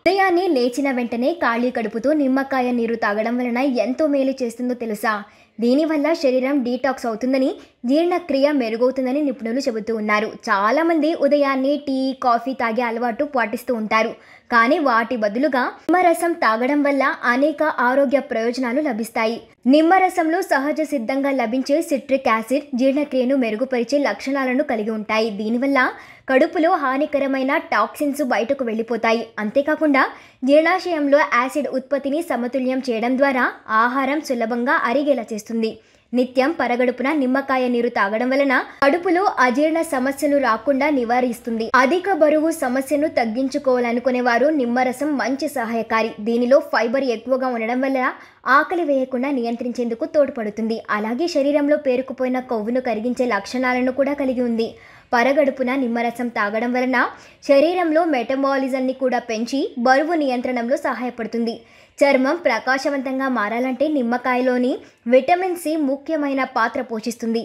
ఉదయాన్నే లేచిన వెంటనే ఖాళీ కడుపుతో నిమ్మకాయ నీరు తాగడం వలన ఎంతో మేలు చేస్తుందో తెలుసా? దీనివల్ల శరీరం డీటాక్స్ అవుతుందని, జీర్ణక్రియ మెరుగవుతుందని నిపుణులు చెబుతూ ఉన్నారు. చాలామంది ఉదయాన్నే టీ, కాఫీ తాగే అలవాటు పాటిస్తూ ఉంటారు. కానీ వాటి బదులుగా నిమ్మరసం తాగడం వల్ల అనేక ఆరోగ్య ప్రయోజనాలు లభిస్తాయి. నిమ్మరసంలో సహజ సిద్ధంగా లభించే సిట్రిక్ యాసిడ్ జీర్ణక్రియను మెరుగుపరిచే లక్షణాలను కలిగి ఉంటాయి. దీనివల్ల కడుపులో హానికరమైన టాక్సిన్స్ బయటకు వెళ్ళిపోతాయి. అంతేకాకుండా జీర్ణాశయంలో యాసిడ్ ఉత్పత్తిని సమతుల్యం చేయడం ద్వారా ఆహారం సులభంగా అరిగేలా చేస్తుంది. నిత్యం పరగడుపున నిమ్మకాయ నీరు తాగడం వలన కడుపులో అజీర్ణ సమస్యలు రాకుండా నివారిస్తుంది. అధిక బరువు సమస్యను తగ్గించుకోవాలనుకునే వారు నిమ్మరసం మంచి సహాయకారి. దీనిలో ఫైబర్ ఎక్కువగా ఉండడం వల్ల ఆకలి వేయకుండా నియంత్రించేందుకు తోడ్పడుతుంది. అలాగే శరీరంలో పేరుకుపోయిన కొవ్వును కరిగించే లక్షణాలను కూడా కలిగి ఉంది. పరగడుపున నిమ్మరసం తాగడం వలన శరీరంలో మెటబాలిజంని కూడా పెంచి బరువు నియంత్రణలో సహాయపడుతుంది. చర్మం ప్రకాశవంతంగా మారాలంటే నిమ్మకాయలోని విటమిన్ సి ముఖ్యమైన పాత్ర పోషిస్తుంది.